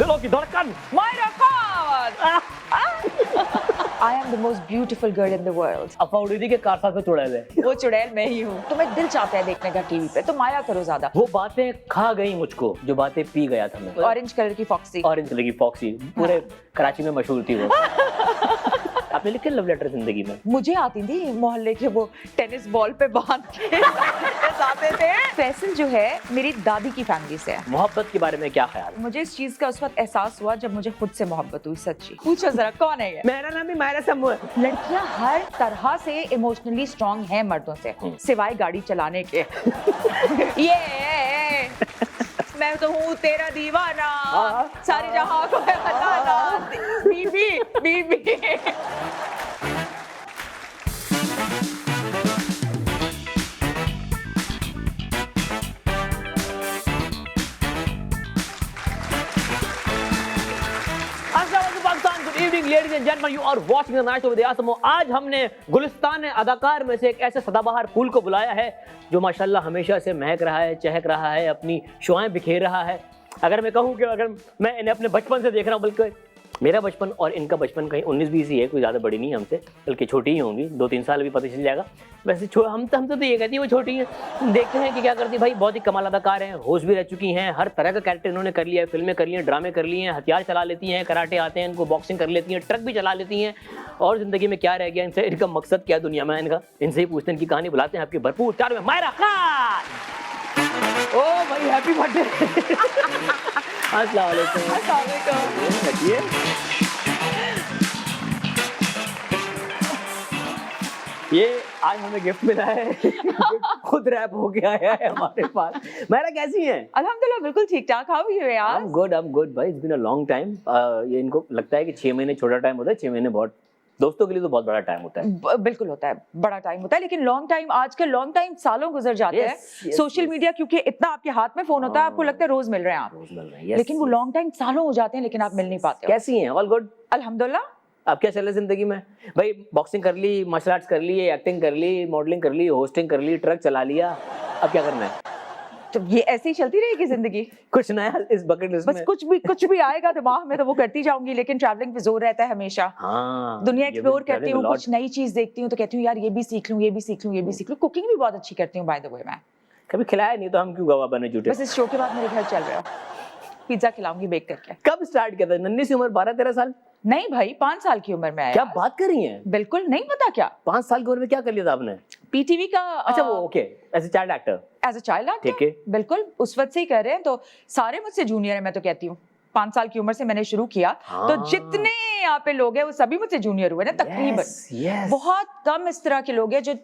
दिलों की धड़कन Myra Khan. I am the most beautiful girl in the world. अफाउडी के कारसाज पे चुड़ैल है। वो चुड़ैल मैं ही हूँ। तुम्हें दिल चाहता है देखने का टीवी पे, तो माया करो ज्यादा। वो बातें खा गई मुझको जो बातें पी गया था मैं। ऑरेंज कलर की फॉक्सी। ऑरेंज कलर की फॉक्सी पूरे कराची में मशहूर थी वो। आपने लिखे लव लेटर जिंदगी में? मुझे आती थी मोहल्ले के वो टेनिस बॉल पे बांध के आते थे। फैसल जो है मेरी दादी की फैमिली से है। मोहब्बत के बारे में क्या ख्याल? मुझे इस चीज का उस वक्त एहसास हुआ जब मुझे खुद से मोहब्बत हुई, सच्ची। पूछो जरा कौन है ये? मेरा नाम भी मायरा समू है। लड़कियां हर तरह से इमोशनली स्ट्रांग हैं मर्दों से, सिवाय गाड़ी चलाने के। ये मैं तो हूँ तेरा दीवाना, सारे जहां को है बताना, बीबी बीबी। Ladies and gentlemen, you are watching the night show with Asmo. आज हमने गुलिस्तान अदाकार में से एक ऐसे सदाबहार फूल को बुलाया है जो माशाल्लाह हमेशा से महक रहा है, चहक रहा है, अपनी शुआएं बिखेर रहा है। अगर मैं कहूँ कि अगर मैं इन्हें अपने बचपन से देख रहा हूँ, बल्कि मेरा बचपन और इनका बचपन कहीं 19-20 ही है, कोई ज़्यादा बड़ी नहीं हमसे, बल्कि छोटी ही होंगी, 2-3 साल भी पता चल जाएगा। वैसे हमसे तो ये कहती है वो छोटी है। देखते हैं कि क्या करती है भाई। बहुत ही कमाल अदाकार हैं, होस्ट भी रह चुकी हैं, हर तरह का कैरेक्टर इन्होंने कर लिया है, फिल्में कर ली हैं, ड्रामे कर लिए हैं, हथियार चला लेती हैं, कराटे आते हैं इनको, बॉक्सिंग कर लेती हैं, ट्रक भी चला लेती हैं। और ज़िंदगी में क्या रह गया इनसे, इनका मकसद क्या है दुनिया में इनका, इनसे ही पूछते हैं। इनकी कहानी बुलाते हैं आपकी भरपूर चार में मायरा खान। ओ भाई हैप्पी बर्थडे। अस्सलाम वालेकुम। ये आज हमें गिफ्ट मिला है। खुद रैप हो के आया है हमारे पास। मायरा कैसी हैं? अल्हम्दुलिल्लाह बिल्कुल ठीक ठाक। हाउ आर यू यार? I'm good भाई। It's been a long time। ये इनको लगता है कि 6 महीने छोटा टाइम होता है, 6 महीने बहुत, दोस्तों के लिए तो बहुत बड़ा टाइम होता है। बिल्कुल होता है, बड़ा टाइम होता है, लेकिन लॉन्ग टाइम, आजकल लॉन्ग टाइम सालों गुजर जाते हैं। सोशल मीडिया क्योंकि इतना आपके हाथ में फोन होता है, आपको लगता है रोज मिल रहे हैं आप, रोज मिल रहे हैं, लेकिन वो लॉन्ग टाइम सालों हो जाते हैं, लेकिन आप मिल नहीं पाते। कैसी हैं? ऑल गुड अल्हम्दुलिल्लाह। अब क्या चल रहा है जिंदगी में भाई? बॉक्सिंग कर ली, मार्शल आर्ट्स कर ली, एक्टिंग कर ली, मॉडलिंग कर ली, होस्टिंग कर ली, ट्रक चला लिया, अब क्या करना है? तो ये ऐसे ही चलती रहेगी जिंदगी? कुछ नया इस बकेट लिस्ट में? बस कुछ भी आएगा दिमाग में तो वो करती जाऊंगी, लेकिन ट्रैवलिंग पे जोर रहता है हमेशा। दुनिया एक्सप्लोर करती हूँ, कुछ नई चीज देखती हूँ तो कहती हूँ यार ये भी सीख लूँ, ये भी सीख लूँ, ये भी सीख लूँ। कुकिंग भी बहुत अच्छी करती हूँ बाय द वे मैं। कभी खिलाया नहीं तो हम क्यों गवाह बने झूठे? बस इस शो के बाद मेरे घर चल रहा है, पिज्जा खिलाऊंगी बेक करके। कब स्टार्ट किया था? नन्ही सी उम्र, 12-13 साल? नहीं भाई, 5 साल की उम्र में आया। क्या बात कर रही हैं? बिल्कुल नहीं पता क्या? 5 साल की उम्र में क्या कर लिया था आपने? पीटीवी का। अच्छा वो okay, as a child actor. As a child actor, ठीक है। बिल्कुल उस वक्त से ही कर रहे हैं, तो सारे मुझसे जूनियर है। मैं तो कहती हूँ 5 साल की उम्र से मैंने शुरू किया, तो जितने यहाँ पे लोग हैं वो सभी मुझसे जूनियर हुए ना तकरीबन। बहुत कम इस तरह के लोग हैं जो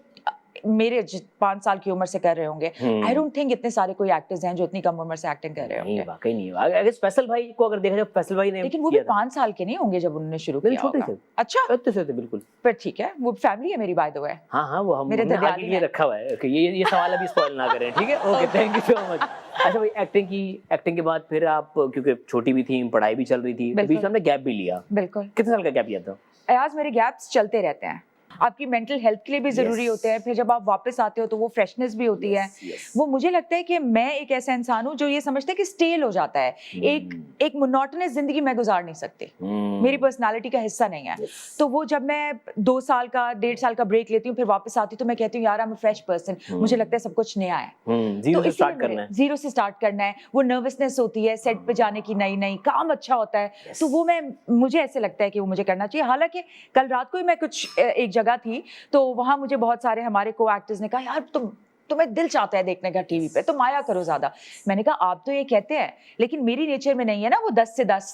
मेरे 5 साल की उम्र से कर रहे होंगे। आई डोंट थिंक इतने सारे कोई एक्टर्स हैं जो इतनी कम उम्र से एक्टिंग कर रहे होंगे। वाकई नहीं। अगर फैसल भाई को अगर देखा जाए, फैसल भाई ने, लेकिन वो भी 5 साल के नहीं होंगे जब उन्होंने शुरू किया होगा। अच्छा इतने से थे बिल्कुल। पर ठीक है, वो फैमिली है मेरी बाय द वे। हाँ वो हम मेरे आगे लिए रखा हुआ है। ओके, ये सवाल अभी स्पॉइल ना करें, ठीक है? Okay, thank you so much. अच्छा भाई, एक्टिंग के बाद फिर आप, क्योंकि छोटी भी थी, पढ़ाई भी चल रही थी, बीच में हमने गैप भी लिया। बिल्कुल। कितने साल का गैप लिया था? आज मेरे गैप्स चलते रहते हैं, आपकी मेंटल हेल्थ के लिए भी जरूरी होते हैं। फिर जब आप वापस आते हो तो वो फ्रेशनेस भी होती है। वो मुझे लगता है कि मैं एक ऐसा इंसान हूँ जो ये समझता है कि स्टेल हो जाता है, एक मोनोटोनस जिंदगी मैं गुजार नहीं सकती, मेरी पर्सनालिटी का हिस्सा नहीं है। तो वो जब मैं 2 साल का 1.5 साल का ब्रेक लेती हूँ, फिर वापस आती हूँ, तो मैं कहती हूँ यार I am a fresh person, मुझे लगता है सब कुछ नया है, जीरो से स्टार्ट करना है। जीरो से स्टार्ट करना है। वो नर्वसनेस होती है सेट पे जाने की, नई काम अच्छा होता है, तो वो मुझे ऐसे लगता है कि वो मुझे करना चाहिए। हालांकि कल रात को ही मैं कुछ एक जगह थी, तो वहां मुझे बहुत सारे हमारे को एक्टर्स ने कहा यार तुम्हें दिल चाहता है देखने का टीवी पे, तो माया करो ज्यादा। मैंने कहा आप तो ये कहते हैं, लेकिन मेरी नेचर में नहीं है ना वो 10 से 10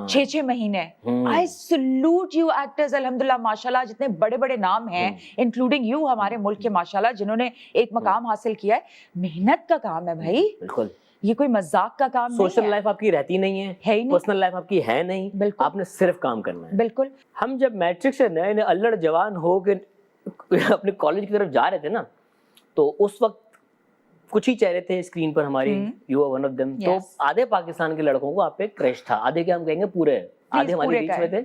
6 महीने। आई सल्यूट यू एक्टर्स, अल्हम्दुलिल्लाह माशाल्लाह, जितने बड़े बड़े नाम हैं इंक्लूडिंग यू हमारे मुल्क के माशाल्लाह, जिन्होंने एक मकाम हासिल किया है। मेहनत का काम है भाई, बिल्कुल। ये कोई मजाक का काम नहीं है। सोशल लाइफ आपकी रहती नहीं है ही नहीं, पर्सनल लाइफ आपकी है नहीं, आपने सिर्फ काम करना है। बिल्कुल। हम जब मैट्रिक से नए नए अल्लड़ जवान हो के अपने कॉलेज की तरफ जा रहे थे ना, तो उस वक्त कुछ ही चेहरे थे स्क्रीन पर हमारी, you are one of them. तो आधे पाकिस्तान के लड़कों को आप पे क्रश था, आधे क्या हम कहेंगे पूरे, आधे हमारे बीच में थे,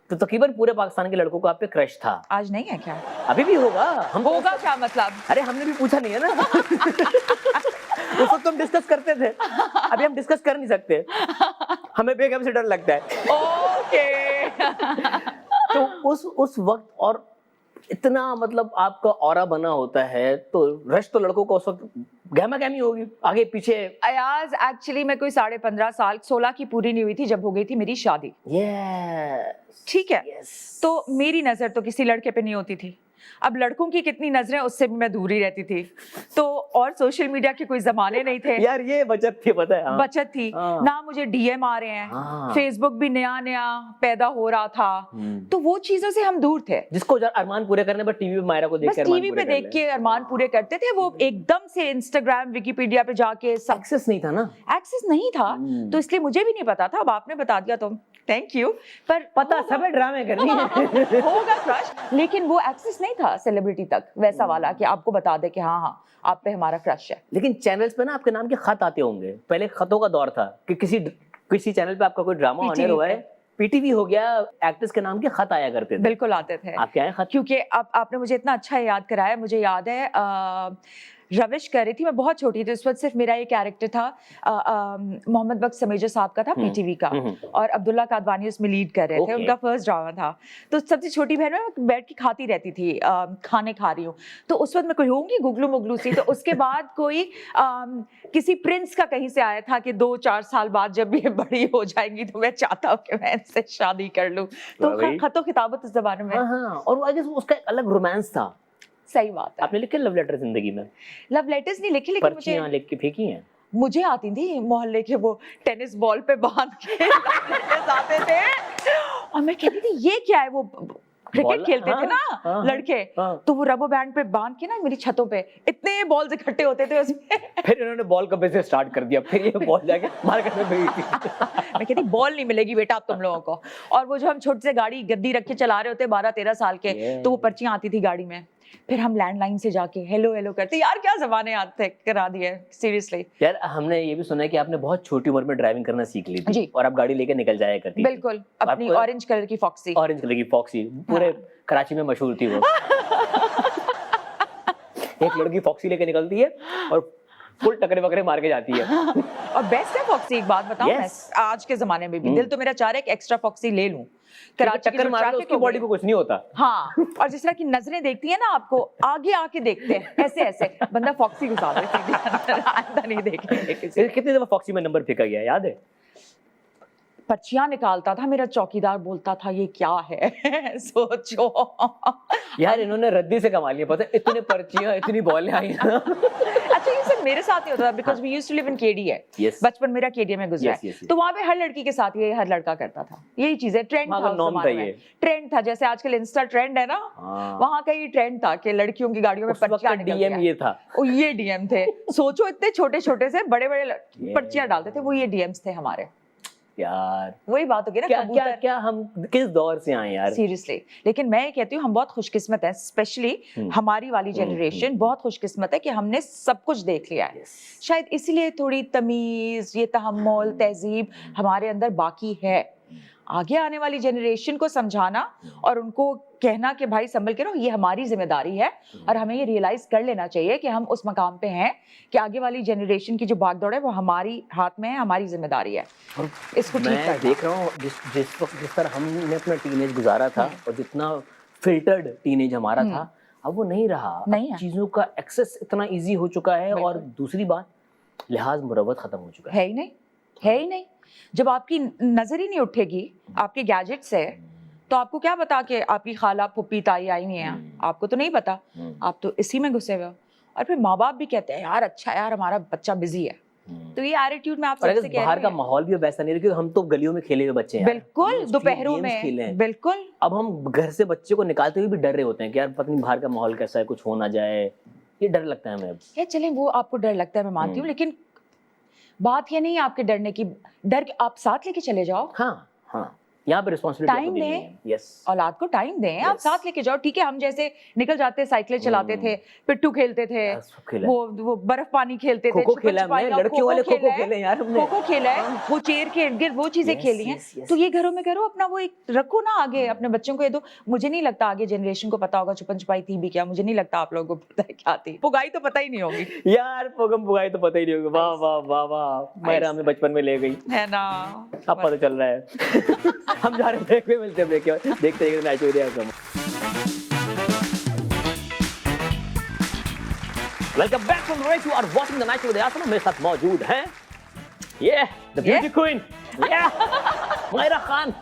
तो तकरीबन पूरे पाकिस्तान के लड़कों को आप पे क्रश था। आज नहीं है क्या? अभी भी होगा। हम होगा क्या मतलब? अरे हमने भी पूछा नहीं है ना। उस वक्त हम डिस्कस करते थे, अभी हम डिस्कस कर नहीं सकते। हमें बेगम से डर लगता है। ओके। तो उस वक्त और इतना मतलब आपका ऑरा बना होता है, तो रश तो लड़कों को उस वक्त गहमा गहमी होगी आगे पीछे। अयाज एक्चुअली मैं कोई 15.5 साल, 16 की पूरी नहीं हुई थी जब हो गई थी मेरी शादी। ठीक है, तो मेरी नजर तो किसी लड़के पे नहीं होती थी। अब लड़कों की कितनी नजरें, उससे भी मैं दूर ही रहती थी। तो और सोशल मीडिया के कोई जमाने नहीं थे यार, ये बचत थी, पता है। हाँ। बचत थी। हाँ। ना मुझे डीएम आ रहे हैं। हाँ। फेसबुक भी नया नया पैदा हो रहा था, तो वो चीजों से हम दूर थे। जिसको अरमान पूरे करने पर टीवी पे मायरा को देख बस के अरमान टीवी पूरे पे कर देख ले। के अरमान पूरे करते थे। वो एकदम से इंस्टाग्राम विकिपीडिया पे जाके सब एक्सेस नहीं था ना, एक्सेस नहीं था, तो इसलिए मुझे भी नहीं पता था। अब आपने बता दिया तो थैंक यू। पर पता सब है, ड्रामे करनी है। होगा क्रश, लेकिन वो एक्सेस नहीं था सेलिब्रिटी तक वैसा वाला कि आपको बता दे कि हाँ हाँ आप पे हमारा क्रश है। लेकिन चैनल्स पे ना आपके नाम के खत आते होंगे। पहले खतों का दौर था कि किसी चैनल पे आपका कोई ड्रामा ऑनर हुआ है, पीटीवी हो गया, एक्टर्स के नाम के खत आया करते थे। बिल्कुल आते थे। आपके आए खत? क्योंकि अब आपने मुझे इतना अच्छा याद कराया। मुझे याद है रविश कर रही थी, मैं बहुत छोटी थी उस वक्त। सिर्फ मेरा ये कैरेक्टर था, मोहम्मद बख्श समेजा साहब का था पीटीवी का, और अब्दुल्ला कादवानी उसमें लीड कर रहे थे। उनका फर्स्ट ड्रामा था। तो सबसे छोटी बहन मैं बैठ के खाती रहती थी, खाने खा रही हूँ। तो उस वक्त मैं कोई होंगी गुगलू मुगलू सी। तो उसके बाद कोई किसी प्रिंस का कहीं से आया था कि 2-4 साल बाद जब ये बड़ी हो जाएंगी तो मैं चाहता हूँ कि मैं इनसे शादी कर लूँ। तो खतों किताबत उस जमाने में। हाँ, और वो उसका एक अलग रोमांस था। सही बात है। आपने लिखे लव लेटर जिंदगी में? लव लेटर्स नहीं लिखे, लेकिन पर्चियां लिख के फेंकी हैं। मुझे आती थी मोहल्ले के वो टेनिस बॉल पे बांध के आते थे, और मैं कहती थी ये क्या है। वो क्रिकेट खेलते थे ना लड़के, तो वो रबर बैंड पे बांध के ना मेरी छतों पे इतने बॉल्स इकट्ठे होते थे उसमें। फिर इन्होंने बॉल का बिजनेस स्टार्ट कर दिया। फिर ये बॉल जाके मार्केट में भेजी थी। मैं कहती बॉल नहीं मिलेगी बेटा तुम लोगों को। और वो जो हम छोटे से गाड़ी गद्दी रख के चला रहे होते 12-13 साल के, तो वो पर्चियां आती थी गाड़ी में। फिर हम लैंडलाइन से जाके हेलो हेलो करते। यार क्या जमाने आते करा दिए सीरियसली। यार हमने ये भी सुना है कि आपने बहुत छोटी उम्र में ड्राइविंग करना सीख ली थी जी। और आप गाड़ी लेके निकल जाया करती थी। बिल्कुल, अपनी ऑरेंज कलर की फॉक्सी। ऑरेंज कलर की फॉक्सी पूरे कराची में मशहूर थी वो। एक लड़की फॉक्सी लेके निकलती है और फुल टकरे वकरे मार के जाती है। और बेस्ट है फॉक्सी। एक बात बताऊं, मैं आज के जमाने में भी दिल तो मेरा चाह रहा है कि एक्स्ट्रा फॉक्सी ले लूं। कराची टक्कर मार लो, उसकी बॉडी को कुछ नहीं होता। हाँ, और जिस तरह की नजरें देखती है ना आपको, आगे आके देखते हैं ऐसे ऐसे, बंदा फॉक्सी घुसा देती है, अंदर नहीं देखेंगे किसी। कितनी दफा फॉक्सी में नंबर फेंका गया याद है? पर्चियां निकालता था मेरा चौकीदार, बोलता था ये क्या है। सोचो यार इन्होंने रद्दी से कमा लिया, पता है इतने पर्चियां इतनी बॉलें आई ना। अच्छा ये सिर्फ मेरे साथ ही होता था, because we used to live in KDA. बचपन मेरा केडीए में गुजरा है, तो वहां पे हर लड़की के साथ ये हर लड़का करता था। यही चीज है, ट्रेंड था उस जमाने में। ट्रेंड था जैसे आजकल इंस्टा ट्रेंड है ना, वहां का ये ट्रेंड था कि लड़कियों की गाड़ियों में पर्चियां निकलती हैं। डीएम ये था, ये डीएम थे। सोचो इतने छोटे छोटे से बड़े बड़े पर्चियां डालते थे, वो ये डीएम्स थे हमारे। यार वही बात होगी ना, क्या हम किस दौर से आए यार सीरियसली। लेकिन मैं ये कहती हूँ हम बहुत खुशकिस्मत हैं, स्पेशली हमारी वाली जनरेशन बहुत खुशकिस्मत है कि हमने सब कुछ देख लिया है। शायद इसलिए थोड़ी तमीज, ये तहम्मुल, तहजीब हमारे अंदर बाकी है। आगे आने वाली जनरेशन को समझाना और उनको कहना कि भाई संभल के रहो, ये हमारी जिम्मेदारी है, और हमें ये रियलाइज कर लेना चाहिए कि हम उस मकाम पे हैं कि आगे वाली जनरेशन की जो भागदौड़ है वो हमारी हाथ में है, हमारी जिम्मेदारी है। और इसको ठीक मैं देख रहा हूँ जिस वक्त जिस तरह हमने अपना टीनेज गुजारा था और जितना फिल्टर्ड टीनेज हमारा था, अब वो नहीं रहा। नहीं चीजों का एक्सेस इतना इजी हो चुका है, और दूसरी बात लिहाज मुरव्वत खत्म हो चुका है ही नहीं, है ही नहीं। जब आपकी नजर ही नहीं उठेगी आपके गैजेट से, तो आपको क्या पता कि आपकी खाला फुप्पी ताई आई हुई हैं, आपको तो नहीं पता, आप तो इसी में घुसे हुए हो। और फिर माँ बाप भी कहते हैं यार अच्छा यार हमारा बच्चा बिजी है, तो ये एटीट्यूड में आप सबसे कह रहे हैं। बाहर का माहौल भी वैसा नहीं है, क्योंकि हम तो गलियों में खेले हुए बच्चे हैं। बिल्कुल, दोपहरों में बिल्कुल। अब हम घर से बच्चे को निकालते हुए भी डर रहे होते हैं कि यार पता नहीं बाहर का माहौल कैसा है, कुछ हो ना जाए, ये डर लगता है हमें। ये चलें वो आपको डर लगता है, मैं मानती हूँ, लेकिन बात ये नहीं है आपके डरने की, डर आप साथ लेके चले जाओ। हाँ हाँ, यहाँ पे रिस्पॉन्सिबिलिटी Time दें। यस औलाद को टाइम दें, आप Yes. साथ लेके जाओ। ठीक है, हम जैसे निकल जाते, साइकिलें चलाते थे, पिट्ठू खेलते थे, वो बर्फ पानी खेलते थे, खो-खो छुपन खेला छुपाई हमने, का लड़कियों वाले खो-खो खो-खो खेला है, खेले यार हमने। खो-खो खेला है, वो चेयर के इर्द गिर्द वो चीजें Yes, खेली हैं। yes, yes. तो ये घरों में करो, अपना वो एक रखो ना आगे, अपने बच्चों को ये दो। मुझे नहीं लगता आगे जनरेशन को पता होगा छुपन छुपाई थी भी क्या, मुझे नहीं लगता आप लोगों को पता है क्या थी। पुगाई तो पता ही नहीं होगी यार पोगम पुगाई तो पता ही नहीं होगा। वाह वाह वाह वाह, मेरा हमें बचपन में ले गई, है ना। अब पता चल रहा है। हम जा रहे हैं ब्रेक में, मिलते हैं ब्रेक के बाद, देखते हैं night with Aasam. Welcome back from break, you are watching the night with Aasam. मेरे साथ मौजूद हैं ये the beauty queen Maira Khan.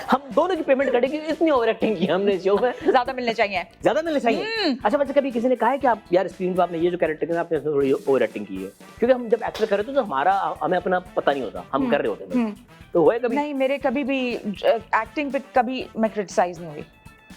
हम दोनों की पेमेंट कटेगी, इतनी ओवर एक्टिंग की हमने शो में। ज्यादा मिलने चाहिए। ज्यादा मिलने चाहिए। अच्छा बच्चे, कभी किसी ने कहा है कि आप यार स्क्रीन पे आपने ये जो कैरेक्टर किया आपने थोड़ी ओवर एक्टिंग की है? क्योंकि हम जब एक्टर कर रहे थे तो हमें अपना पता नहीं होता, हम कर रहे होते हैं। तो हुआ है कभी? नहीं, मेरे कभी भी एक्टिंग पे कभी मैं क्रिटिसाइज नहीं हुई,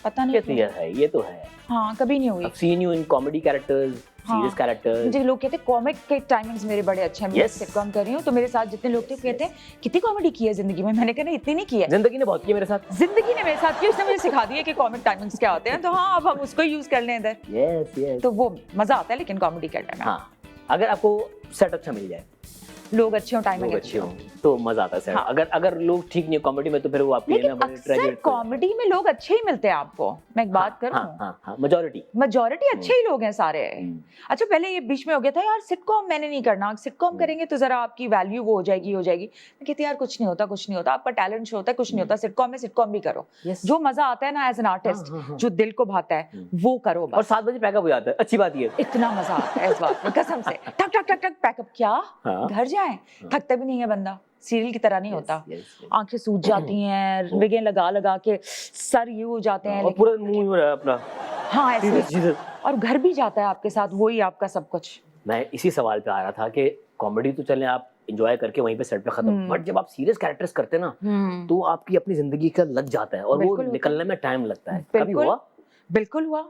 पता नहीं क्यों। है, ये तो है। हाँ, कभी नहीं हुई। I've seen you in comedy characters, serious characters. मुझे लोग कहते हैं कॉमिक के टाइमिंग्स मेरे बड़े अच्छे हैं। मैं Yes. सिटकॉम कर रही हूँ तो मेरे साथ जितने लोग थे कहते हैं कितनी कॉमेडी की है जिंदगी में। मैंने कहा नहीं, इतनी नहीं की है। जिंदगी ने बहुत की है मेरे साथ। जिंदगी ने मेरे साथ की, उसने मुझे सिखा दिया कि कॉमिक टाइमिंग्स क्या होते हैं। तो हाँ, अब हम उसको यूज कर लें इधर। Yes, yes. तो वो मजा आता है लेकिन कॉमेडी करने में। हाँ, अगर आपको सेट अच्छा मिल जाए, लोग अच्छे हो, टाइमिंग लोग अच्छी अच्छे हो, हो तो मजा आता है सेट। हाँ। अगर लोग ठीक नहीं है कॉमेडी में तो फिर वो आपके लिए लेकिन ना अक्सर ट्रेजेडी। कॉमेडी में लोग अच्छे ही मिलते हैं आपको। मैं एक बात करूं, हाँ, मेजॉरिटी मेजॉरिटी अच्छे ही लोग हैं सारे। अच्छा, पहले ये बीच में हो गया था यार सिटकॉम मैंने नहीं करना, सिटकॉम करेंगे तो जरा आपकी वैल्यू वो हो जाएगी। मैं कहती यार कुछ नहीं होता, कुछ नहीं होता, आपका टैलेंट शो होता है, कुछ नहीं होता। सिटकॉम में सिटकॉम भी करो, जो मजा आता है ना एज एन आर्टिस्ट, जो दिल को भाता है वो करो और बस। 7 बजे पैकअप हो जाता है, अच्छी बात ये। इतना मजा आता है इस बात में, कसम से। ठक ठक ठक ठक पैकअप क्या, घर जाए, थकता भी नहीं है बंदा, सीरियल की तरह नहीं होता। आंखें सूज जाती हैं, विगें लगा लगा के सर ये हो जाते हैं, और पूरा मुंह हो रहा है अपना। हाँ ऐसे, और घर भी जाता है आपके साथ, वही आपका सब कुछ। मैं इसी सवाल पे आ रहा था कि कॉमेडी तो चले आप एंजॉय करके वहीं पे सेट पे खत्म, बट जब आप सीरियस कैरेक्टर्स करते ना तो आपकी अपनी जिंदगी का लग जाता है और वो निकलने में टाइम लगता है। कभी हुआ? बिल्कुल हुआ।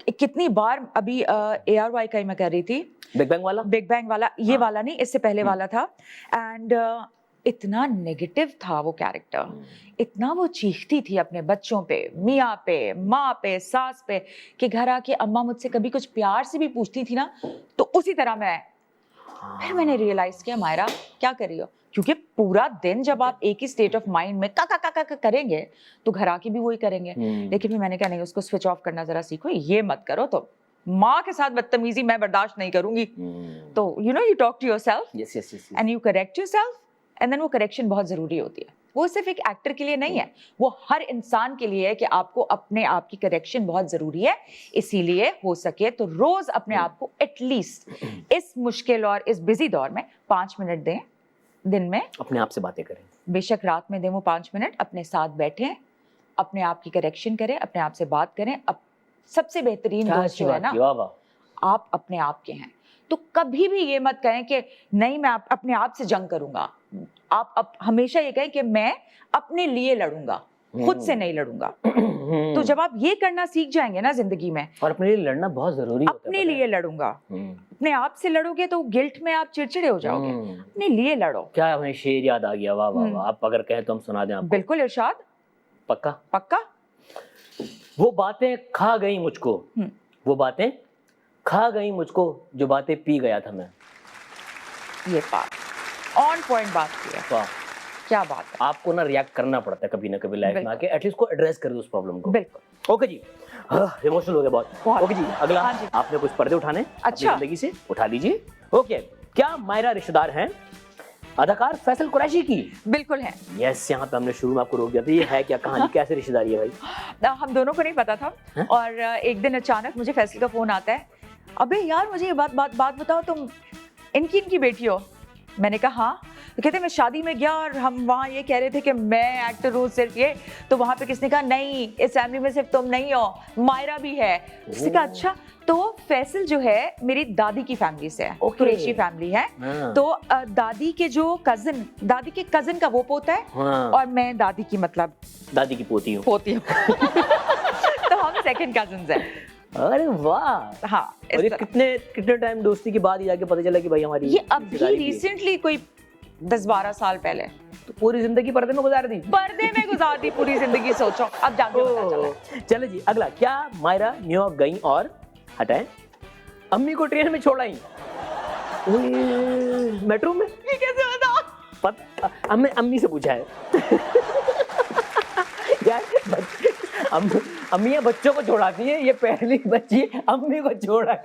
कितनी बार अभी ARY का ही मैं कह रही थी, बिग बैंग वाला, ये वाला नहीं, इससे पहले वाला था। एंड इतना नेगेटिव था वो कैरेक्टर, इतना वो चीखती थी अपने बच्चों पे, मियाँ पे, माँ पे, सास पे, कि घर आके अम्मा मुझसे कभी कुछ प्यार से भी पूछती थी ना तो उसी तरह मैं। फिर मैंने रियलाइज किया मायरा क्या कर रही हो, क्योंकि पूरा दिन जब आप एक ही स्टेट ऑफ माइंड में का करेंगे तो घर आके भी वही करेंगे। लेकिन फिर मैंने कहा नहीं, उसको स्विच ऑफ करना जरा सीखो, ये मत करो। तो माँ के साथ बदतमीजी मैं बर्दाश्त नहीं करूंगी। तो you talk to yourself and you correct yourself, and then वो करेक्शन बहुत जरूरी होती है। वो सिर्फ एक एक्टर के लिए नहीं है, वो हर इंसान के लिए है कि आपको अपने आप की करेक्शन बहुत जरूरी है। इसीलिए हो सके तो रोज अपने आप को एटलीस्ट इस मुश्किल और इस बिजी दौर में 5 मिनट दें दिन में, अपने आप से बातें करें। बेशक रात में दें वो 5 मिनट, अपने साथ बैठें, अपने आप की करेक्शन करें, अपने आप से बात करें। अब सबसे बेहतरीन दोस्त जो है ना, आप अपने आप के हैं। तो कभी भी ये मत कहें कि नहीं मैं अपने आप से जंग करूंगा। आप हमेशा ये कहें कि मैं अपने लिए लड़ूंगा, खुद से नहीं लड़ूंगा। तो जब आप ये करना सीख जाएंगे ना जिंदगी में, और अपने लिए लड़ना बहुत जरूरी होता है। अपने लिए लड़ूंगा, अपने आप से लड़ोगे तो गिल्ट में आप चिड़चिड़े हो जाओगे। अपने लिए लड़ो। क्या हमें शेर याद आ गया, वाह वाह वाह। आप अगर कहें तो हम सुना दें आपको। बिल्कुल इरशाद। पक्का। वो बातें खा गई मुझको, वो बातें खा गई मुझको, जो बातें पी गया था मैं। ये बात ऑन पॉइंट बात की है। वाह, क्या बात है। आपको ना रिएक्ट करना पड़ता है कभी ना कभी लाइफ में आके, एटलीस्ट को एड्रेस कर दो उस प्रॉब्लम को। बिल्कुल। ओके जी, इमोशनल हो गया बहुत। ओके जी, अगला आपने कुछ पर्दे उठाने अच्छा जिंदगी से, उठा लीजिए। ओके, क्या मायरा रिश्तेदार हैं अदाकार फैसल कुरैशी की? बिल्कुल है। यस, यहाँ पे हमने शुरू में आपको रोक दिया था। ये है क्या कहानी, कैसे रिश्तेदारी है भाई? हम दोनों को नहीं पता था। और एक दिन अचानक मुझे फैसल का फोन आता है, अबे यार मुझे ये बात बताओ, तुम इनकी बेटी हो? मैंने कहा हाँ। तो कहते मैं शादी में गया और हम वहाँ ये कह रहे थे कि मैं एक्टर हूँ सिर्फ ये, तो वहाँ पे किसने कहा नहीं इस फैमिली में सिर्फ तुम नहीं हो, मायरा भी है। किसने कहा अच्छा। तो फैसल जो है मेरी दादी की फैमिली से है, कुरैशी फैमिली है। तो दादी के जो कजिन, दादी के कजिन का वो पोता है और मैं दादी की मतलब दादी की पोती हूँ। तो हम सेकंड कजिन्स हैं। अरे वाह। हाँ, और ये कितने टाइम दोस्ती के बाद ही जाके पता चला कि भाई हमारी ये अभी रिसेंटली कोई 10-12 साल पहले। तो पूरी जिंदगी पर्दे में गुजार दी। पर्दे में गुजार दी पूरी जिंदगी, सोचो अब जाके पता चला। चलो जी अगला, क्या मायरा न्यूयॉर्क गई और हटाए अम्मी को ट्रेन में छोड़ आई? मेट्रो में? ये कैसे बता? अम्मी से पूछा है। यार अम्मियां बच्चों को छोड़ाती हैं, ये पहली बच्ची अम्मी को छोड़ा।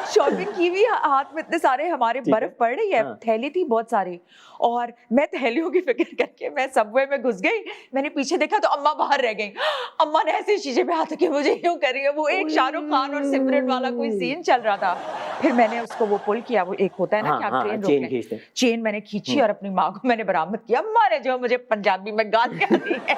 शॉपिंग की हुई, हाथ में इतने सारे हमारे बर्फ पड़ रही है, थैली थी बहुत सारी, और मैं थैलियों की फिक्र करके मैं सबवे में घुस गई। मैंने पीछे देखा तो अम्मा बाहर रह गई। अम्मा ने ऐसे शीशे पे हाथ रखे मुझे यूं कर रही है। वो एक शाहरुख खान और सिमरन वाला कोई सीन चल रहा था। फिर मैंने उसको वो पुल किया, वो एक होता है ना कि आप ट्रेन रोक लें, चेन मैंने खींची और अपनी माँ को मैंने बरामद किया। अम्मा ने जो मुझे पंजाबी में गालियां दी है।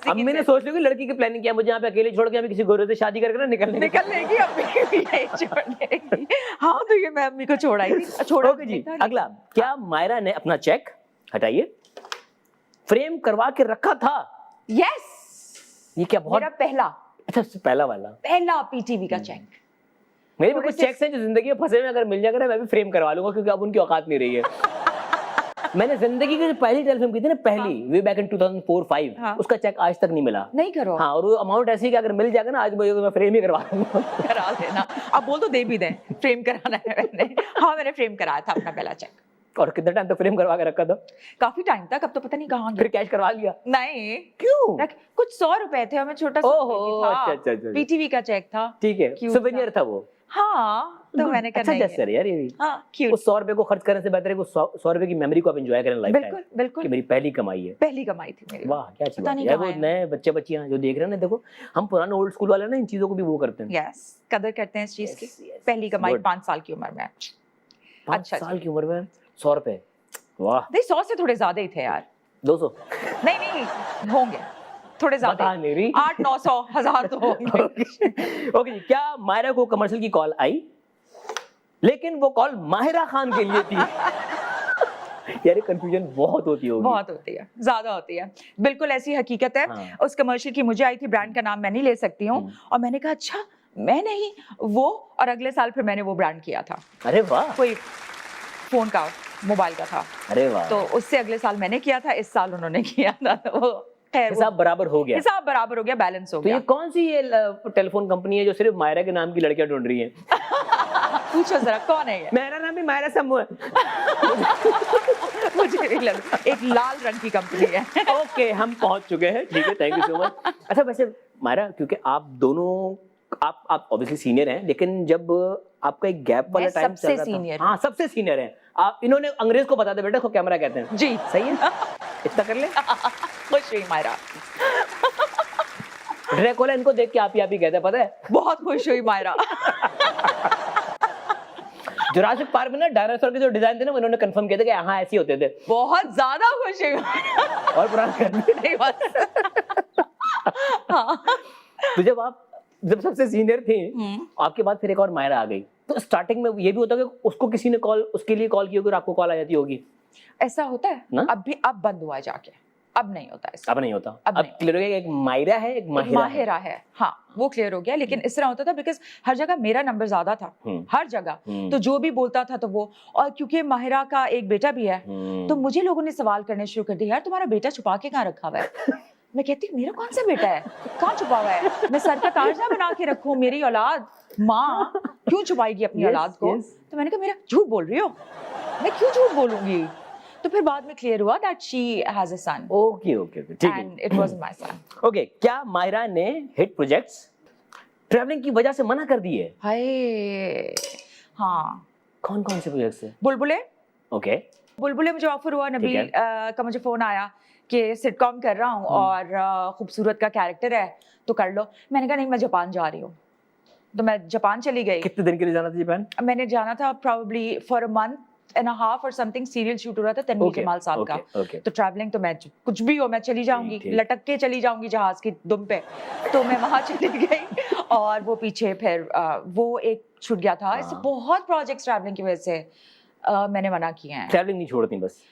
अम्मी ने सोच ली कि लड़की की प्लानिंग किया, मुझे यहाँ पे अकेले छोड़ के अभी किसी गोरे से शादी करके ना निकलने की अम्मी भी यही छोड़ेगी। हाँ तो ये मैं अम्मी को छोड़ाई थी। छोड़ोगे जी। अगला, क्या मायरा ने अपना चेक, हटाइए, फ्रेम करवा के रखा था? यस, ये क्या बहुत मेरा पहला, अच्छा पहला वाला, पहला पीटीवी का चेक। मेरे भी कुछ चेक्स हैं जो जिंदगी में फंसे हुए, अगर मिल जाएगा ना मैं भी फ्रेम करवा लूंगा, क्योंकि अब उनकी औकात नहीं रही है। मैंने जिंदगी की पहली टेलीफिल्म की थी ना, पहली वे बैक इन 2004-5, उसका चेक आज तक नहीं मिला। नहीं करो। हाँ, और वो अमाउंट ऐसी कि अगर मिल जाएगा ना आज मैं फ्रेम ही करवा दूंगा। करा देना, अब बोल तो दे भी दें, फ्रेम कराना है मैंने। हाँ मैंने फ्रेम कराया था अपना पहला चेक। और कितना टाइम तक फ्रेम करवा के रखा था? काफी टाइम तक, अब तो पता नहीं कहाँ गया। फिर कैश करवा लिया? नहीं। क्यों? कुछ 100 रुपए थे, हमें छोटा सा पीटीवी का चेक था। ठीक है, सुवेनियर था वो। हाँ तो मैंने करना अच्छा जस्ट यार, ये भी हाँ, उस 100 रुपए को खर्च करने से बेहतर है कि 100 रुपए की मेमोरी को आप एंजॉय करें लाइफ टाइम। बिल्कुल बिल्कुल, कि मेरी पहली कमाई है, पहली कमाई थी मेरी। वाह क्या चीज है यार। वो नए बच्चे बच्चियां जो देख रहे हैं ना, देखो हम पुराने ओल्ड स्कूल वाले ना इन चीजों को भी वो करते हैं। यस, कदर करते हैं इस चीज की। पहली कमाई 5 साल की उम्र में। 5 साल की उम्र में 100 रुपए, वाह। नहीं 100 से थोड़े ज्यादा ही थे यार। 200? नहीं होंगे थोड़े ज्यादा, 800, 900, 1000 तो होंगे। ओके जी, क्या मायरा को कमर्शियल की कॉल आई, लेकिन वो कॉल माहिरा खान के लिए थी? यार कंफ्यूजन बहुत होती होगी। बहुत होती है, ज्यादा होती है, बिल्कुल ऐसी हकीकत है। हाँ। उस कमर्शियल की मुझे आई थी, ब्रांड का नाम मैं नहीं ले सकती हूँ, और मैंने कहा अच्छा मैं नहीं वो, और अगले साल फिर मैंने वो ब्रांड किया था। अरे वाह। कोई फोन का, मोबाइल का था। अरे वाह। तो उससे अगले साल मैंने किया था, इस साल उन्होंने किया था, तो वो हिसाब बराबर हो गया। हिसाब बराबर हो गया, बैलेंस हो गया। तो ये कौन सी ये टेलीफोन कंपनी है जो सिर्फ मायरा के नाम की लड़कियां ढूंढ रही हैं? पूछो जरा कौन है ये? मेरा नाम भी मायरा समूह है। मुझे भी लगा एक लाल रंग की कंपनी है। ओके, हम पहुंच चुके हैं, ठीक है, थैंक यू सो मच। अच्छा वैसे मायरा, क्योंकि आप दोनों आप ऑब्वियसली सीनियर हैं, लेकिन जब आपका एक गैप वाला टाइम चल रहा था, हाँ सबसे सीनियर हैं आप, इन्होंने अंग्रेज को बता दे बेटा को कैमरा कहते हैं जी, सही है, इतना कर ले। खुश हुई मायरा, ड्रैकुला इनको देख के आप ही कहते हैं, पता है, बहुत खुश हुई मायरा। जुरासिक पार्क में ना डायनासोर के जो डिजाइन थे ना, इन्होंने कंफर्म किया था कि हाँ ऐसे होते थे। बहुत ज्यादा खुश हुई और पुराना करनी नहीं बात। तो जब सबसे सीनियर थे, आपके बाद फिर एक और मायरा आ गई, तो स्टार्टिंग में ये भी होता है कि उसको किसी ने कॉल, उसके लिए कॉल की होगी और आपको कॉल आ जाती होगी? ऐसा होता है ना? अब बंद हुआ जाके, अब नहीं होता ऐसा। अब नहीं होता, अब क्लियर हो गया, एक मायरा है, एक माहिरा है। हाँ वो क्लियर हो गया, लेकिन इस तरह होता था बिकॉज हर जगह मेरा नंबर ज्यादा था, हर जगह, तो जो भी बोलता था तो वो, और क्योंकि माहिरा का एक बेटा भी है, तो मुझे लोगों ने सवाल करने शुरू कर दिया, यार तुम्हारा बेटा छुपा के कहाँ रखा हुआ है? मैं कहती मेरा कौन सा बेटा है, कहाँ छुपा हुआ है? मैं सर का ताज ना बना के रखूं, मेरी औलाद, माँ क्यों छुपाएगी अपनी औलाद को? तो मैंने कहा मेरा झूठ बोल रही हो, मैं क्यों झूठ बोलूंगी? तो फिर बाद में क्लियर हुआ that she has a son. Okay ठीक है, and it wasn't my son. Okay, क्या मायरा ने हिट प्रोजेक्ट्स ट्रैवलिंग की वजह से मना कर दिए? हाय हाँ। कौन से प्रोजेक्ट्स है? बुलबुले। ओके, बुलबुले मुझे ऑफर हुआ, नबील का मुझे फोन आया कि सिटकॉम कर रहा हूँ और खूबसूरत का कैरेक्टर है तो कर लो। मैंने कहा नहीं, मैं जापान जा रही हूँ, तो मैं जापान चली गई। कितने दिन के लिए जाना था जापान? मैंने जाना था probably for a month and a half or something, serial shoot हो रहा था तन्वीर जमाल साहब का। तो ट्रैवलिंग तो मैं कुछ भी हो मैं चली जाऊंगी, लटक के चली जाऊंगी जहाज की दुम पे, तो मैं वहां चली गई और वो पीछे फिर वो एक छूट गया था। इससे बहुत प्रोजेक्ट्स ट्रैवलिंग की वजह से मैंने मना किया है। ट्रैवलिंग नहीं छोड़ती बस,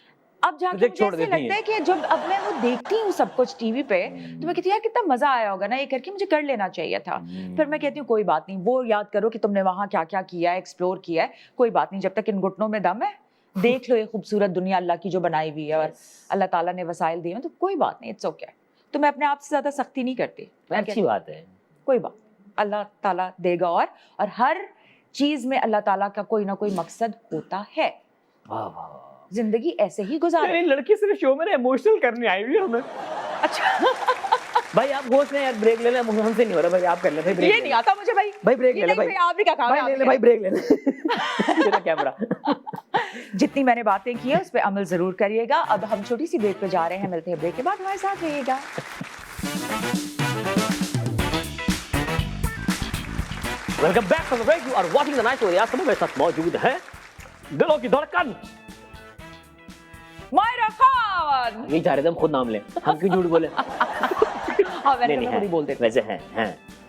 अब जाके मुझे ऐसे लगता है कि जब अब मैं वो देखती हूँ सब कुछ टीवी पे, तो मैं कहती हूँ यार कितना मजा आया होगा ना ये करके, मुझे कर लेना चाहिए था। फिर मैं कहती हूँ कोई बात नहीं, वो याद करो कि तुमने वहाँ क्या क्या किया है, एक्सप्लोर किया है, कोई बात नहीं, जब तक इन घुटनों में दम है देख लो ये खूबसूरत दुनिया अल्लाह की जो बनाई हुई है और अल्लाह ताला ने वसाइल दिए हैं, तो कोई बात नहीं, इट्स ओके। तो मैं अपने आप से ज्यादा सख्ती नहीं करती। अच्छी बात है। कोई बात, अल्लाह ताला देगा। और हर चीज में अल्लाह ताला का कोई ना कोई मकसद होता है। वाह वाह, जिंदगी ऐसे ही गुजारे। लड़की सिर्फ शो में इमोशनल करने आई हुई है हमें। अच्छा भाई आप होस्ट हैं यार, ब्रेक ले लें, हमसे नहीं हो रहा भाई, आप कर ले भाई ब्रेक। ये नहीं आता मुझे भाई। भाई ब्रेक ले ले भाई, आप भी क्या काम भाई ले ले भाई, ब्रेक ले ले। तेरा कैमरा। जितनी मैंने बातें की है उस पे अमल जरूर करिएगा। अब हम छोटी सी ब्रेक पे जा रहे हैं, मिलते हैं ब्रेक के बाद, हमारे साथ रहिएगा। Welcome back from the break, you are watching the night show. यार मेरे साथ मौजूद है दिलों की धड़कन मायरा खान। यही चाह रहे थे हम खुद नाम लें, हम क्यों झूठ बोले। हाँ वैसे नहीं, मैं खुद ही बोल देती वैसे हैं।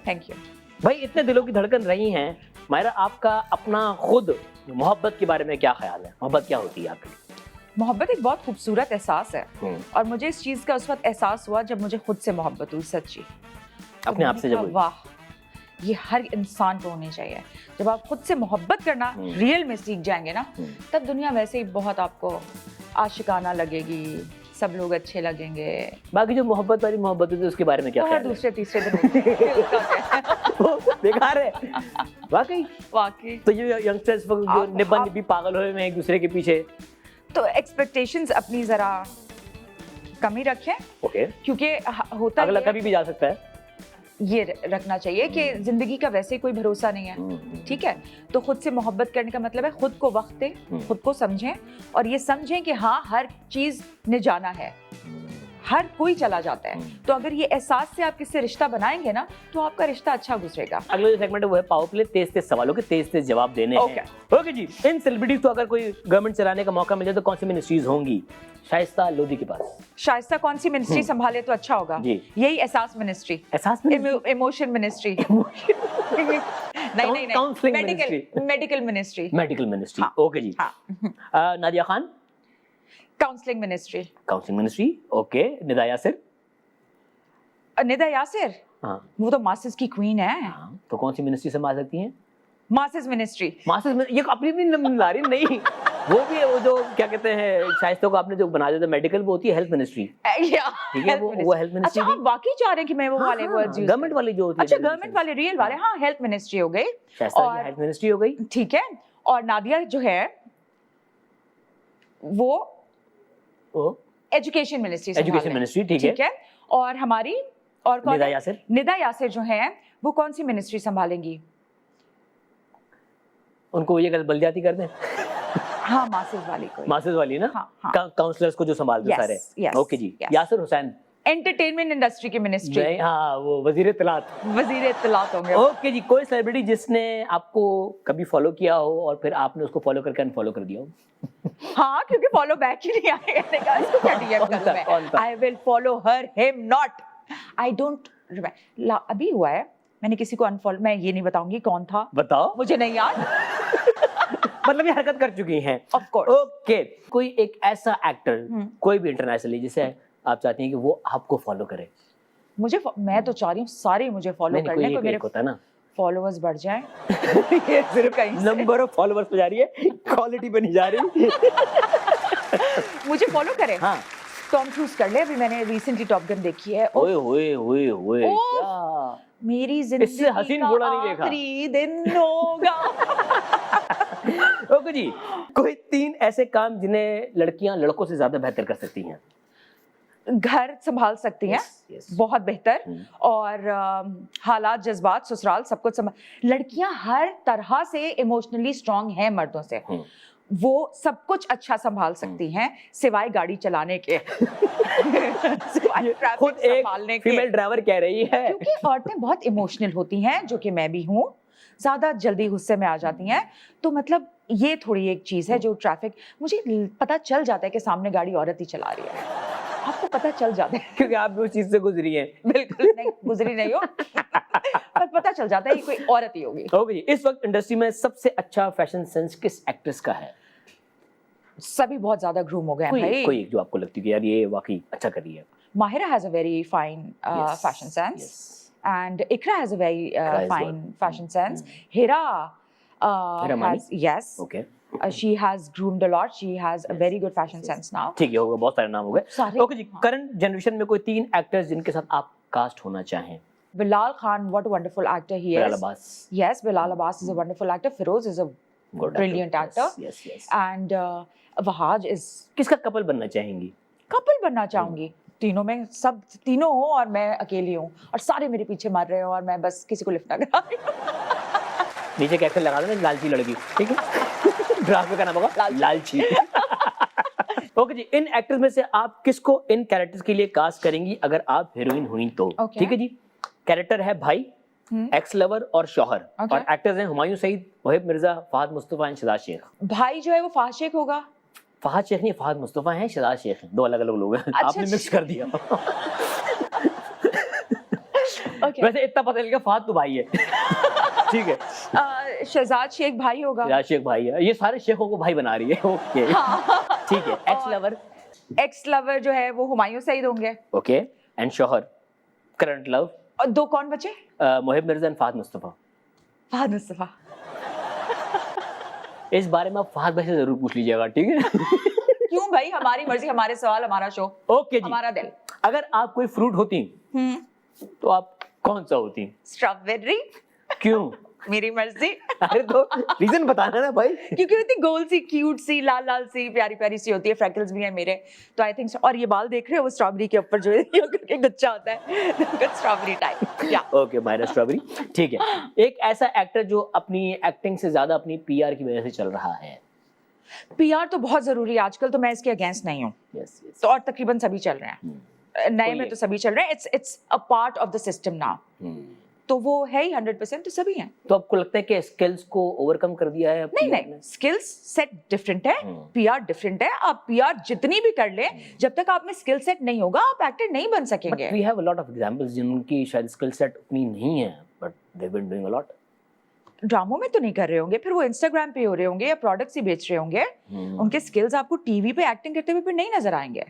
थैंक यू भाई इतने दिलों की धड़कन रही हैं मायरा, आपका अपना खुद मोहब्बत के बारे में क्या ख्याल है? मोहब्बत क्या होती है आपके लिए? मोहब्बत एक बहुत खूबसूरत एहसास है और मुझे इस चीज का उस वक्त एहसास हुआ जब मुझे खुद से मोहब्बत हुई, सच्ची। अपने आप से जब हुई? वाह, ये हर इंसान को होनी चाहिए। जब आप खुद से मोहब्बत करना रियल में सीख जाएंगे ना, तब दुनिया वैसे ही बहुत आपको आशिकाना लगेगी, सब लोग अच्छे लगेंगे। बाकी जो मोहब्बत वाली मोहब्बत होती है उसके बारे में क्या ख्याल है? दूसरे तीसरे दिन वो बेकार है वाकई। वाकई तो ये यंगस्टर्स जो निब्बा निब्बी पागल हुए हैं एक दूसरे के पीछे, तो एक्सपेक्टेशंस अपनी जरा कम ही रखें। ओके, क्योंकि होता अगला कभी भी जा सकता है, ये रखना चाहिए कि जिंदगी का वैसे कोई भरोसा नहीं है। ठीक है, तो खुद से मोहब्बत करने का मतलब है खुद को वक्त दें, खुद को समझें और ये समझें कि हाँ हर चीज ने जाना है, हर कोई चला जाता है। तो अगर ये एहसास से आप किससे रिश्ता बनाएंगे ना, तो आपका रिश्ता अच्छा गुजरेगा। अगला जो सेगमेंट है वो है पावर प्ले, तेज तेज सवालों के तेज तेज जवाब देने हैं। ओके जी, इन सेलिब्रिटीज को अगर कोई गवर्नमेंट चलाने का मौका मिले तो कौन सी मिनिस्ट्रीज होंगी? शाइस्ता लोधी के पास। शाइस्ता कौन सी मिनिस्ट्री संभाले तो अच्छा होगा? यही एहसास मिनिस्ट्री, एहसास इमोशन मिनिस्ट्री, नहीं counselling ministry, medical ministry, medical ministry. Okay ji. Nadia Khan? Counselling ministry. Counselling ministry. Okay, Nida Yasir? Nida Yasir, हाँ वो तो मासेस की क्वीन है। हाँ, तो कौन सी मिनिस्ट्री संभाल सकती हैं? Masses ministry. मासेस, ये अपनी अपनी ला रही नहीं, वो भी है, वो जो क्या कहते हैं शाइस्ता को आपने जो बना दिया था मेडिकल, वो होती है हेल्थ मिनिस्ट्री। ठीक है, वो हेल्थ मिनिस्ट्री। अच्छा, आप वाकई चाह रहे हैं कि मैं वो वाले वर्ड्स यूज? गवर्नमेंट वाली जो होती है। अच्छा, गवर्नमेंट वाले, रियल वाले। हाँ, हेल्थ मिनिस्ट्री हो गई, और हेल्थ मिनिस्ट्री हो गई। ठीक है, और नादिया जो है वो एजुकेशन मिनिस्ट्री। एजुकेशन मिनिस्ट्री, ठीक है। और हमारी और कौन? निदा यासिर। निदा यासिर जो है वो कौन सी मिनिस्ट्री संभालेंगी? उनको ये बलदियाती कर दें। हाँ, मासेस वाली कोई। मासेस वाली ना? हाँ। काउंसलर्स को जो संभालते सारे। ओके जी। यासिर हुसैन? एंटरटेनमेंट इंडस्ट्री की मिनिस्ट्री। हाँ, वो वजीर इत्तलात। वजीर इत्तलात होंगे। ओके जी। कोई सेलिब्रिटी जिसने आपको कभी फॉलो किया हो और फिर आपने उसको फॉलो करके अनफॉलो कर दिया हो? हाँ, क्योंकि फॉलो बैक ही नहीं आएगा, इसको क्या डीएम करूं मैं? I will follow her, him not. I don't, अभी हुआ है, मैंने किसी को अनफॉलो, मैं ये नहीं बताऊंगी कौन था। बताओ। मुझे नहीं याद। मतलब ये हरकत कर चुकी हैं। Of course. ओके, कोई एक ऐसा एक्टर कोई भी इंटरनेशनली जिसे आप चाहती हैं कि वो आपको फॉलो करे? मुझे, मैं तो चाह रही हूँ सारे मुझे फॉलो करने को, मेरे होता है ना, फॉलोअर्स बढ़ जाएं। ये सिर्फ नंबर ऑफ फॉलोअर्स पे जा रही है, क्वालिटी पे नहीं जा रही। मुझे फॉलो करें। हाँ, टॉम क्रूज कर ले, अभी मैंने रिसेंटली टॉप गन देखी है। ओए ओए ओए ओए, क्या मेरी जिंदगी इससे हसीन घोड़ा नहीं देखा। आखिरी दिन होगा। ओके जी, कोई 3 ऐसे काम जिन्हें लड़कियां लड़कों से ज्यादा बेहतर कर सकती हैं? घर संभाल सकती हैं, बहुत बेहतर, और हालात, जज्बात, ससुराल, सब कुछ संभाल। लड़कियां हर तरह से इमोशनली स्ट्रांग हैं मर्दों से, वो सब कुछ अच्छा संभाल सकती हैं सिवाय गाड़ी चलाने के। सिवाय खुद एक फीमेल ड्राइवर कह रही है, क्योंकि औरतें बहुत इमोशनल होती हैं, जो कि मैं भी हूँ, ज्यादा जल्दी गुस्से में आ जाती हैं। तो मतलब ये थोड़ी एक चीज है जो ट्रैफिक, मुझे पता चल जाता है कि सामने गाड़ी औरत ही चला रही है, आपको पता चल जाता है क्योंकि आप भी उस चीज से गुजरी हैं। बिल्कुल नहीं, गुजरी नहीं हो, पर पता चल जाता है कि कोई औरत ही होगी। ओके, इस वक्त इंडस्ट्री में सबसे अच्छा फैशन सेंस किस एक्ट्रेस का है? सभी बहुत ज्यादा ग्रूम हो गए हैं भाई। कोई जो आपको लगती है कि यार ये वाकई अच्छा कर रही है? Mahira has a very fine fashion sense, and Ikra has a very fine fashion sense. Hira has, yes. Okay. She has groomed a lot. She has a very good fashion sense now. ठीक है, हो गया, बहुत सारे नाम हो गए। सारे, ओके जी, करंट जनरेशन में कोई 3 एक्टर्स जिनके साथ आप कास्ट होना चाहें? Bilal Khan, what a wonderful actor he Bilal is. Abbas, Yes, Bilal Abbas is a wonderful actor. Feroz is a good brilliant actor. Yes, yes. And Wahaj is किसका couple बनना चाहेंगी? couple बनना चाहूंगी। तीनों में सब तीनों हो और मैं अकेली हूँ और सारे मेरे पीछे मर रहे हो और मैं बस किसी को लिफ्ट ना करा रही हूँ। नीचे कैप्शन लगा देना, लालची लड़की, ठीक है? ड्रामे का नाम होगा लालची। ओके जी, इन एक्टर्स में से आप किसको इन कैरेक्टर्स के लिए कास्ट करेंगी अगर आप हीरोइन हुई तो? Okay. ठीक है जी। कैरेक्टर है भाई, एक्स लवर और शौहर, Okay. और एक्टर्स हैं हुमायूं सईद, वहीब मिर्जा, फहद मुस्तफा एंड शहजाद शेख। भाई जो है वो फहद शेख होगा। फहद शेख नहीं, फहद मुस्तफा हैं, शहजाद शेख हैं, दो अलग अलग लोग हैं। अच्छा, आपने मिक्स कर दिया। Okay. वैसे इतना पता चल गया फहद तो भाई है। ठीक है, शहजाद शेख भाई होगा। शहजाद शेख भाई है, ये सारे शेखों को भाई बना रही है। ओके ठीक है। एक्स लवर, एक्स लवर जो है वो हुमायूं सईद होंगे। ओके, एंड शौहर करंट लव और दो कौन बचे? मोहिब मिर्जा एंड फहद मुस्तफा। फहद मुस्तफा। इस बारे में आप फहद भाई से जरूर पूछ लीजिएगा, ठीक है? क्यों भाई, हमारी मर्जी, हमारे सवाल, हमारा शो, ओके जी। हमारा दिल। अगर आप कोई फ्रूट होती तो आप कौन सा होती? स्ट्रॉबेरी। क्यों? मेरी मर्जी। अरे तो रीजन बताना ना भाई। क्योंकि वो इतनी गोल सी, क्यूट सी, लाल लाल सी, प्यारी प्यारी सी होती है, फ्रैकल्स भी हैं मेरे, तो आई थिंक। और ये बाल देख रहे हो, वो स्ट्रॉबेरी के ऊपर जो है ये करके गुच्छा होता है, स्ट्रॉबेरी टाइप। या ओके, मायरा स्ट्रॉबेरी, ठीक है। एक ऐसा एक्टर जो अपनी एक्टिंग से ज्यादा अपनी पीआर की वजह से चल रहा है। पीआर तो बहुत जरूरी है आजकल, तो मैं इसके अगेंस्ट नहीं हूँ। Yes yes. तो और तकरीबन सभी चल रहे हैं, नए में तो सभी चल रहे हैं। It's a part of the system now, तो वो है ही 100%, तो सभी हैं। तो आपको लगता है कि स्किल्स को ओवरकम कर दिया है? नहीं नहीं, स्किल्स सेट डिफरेंट है, पीआर डिफरेंट है। आप पीआर जितनी भी कर ले, जब तक आप में स्किल सेट नहीं होगा आप एक्टर नहीं बन सकेंगे। We have a lot of examples जिनकी शायद स्किल सेट उतनी नहीं है, but they have been doing a lot. ड्रामों में तो नहीं कर रहे होंगे, फिर वो इंस्टाग्राम पे हो रहे होंगे या प्रोडक्ट्स ही बेच रहे होंगे। उनके स्किल्स आपको टीवी पे एक्टिंग करते हुए फिर नहीं नजर आएंगे,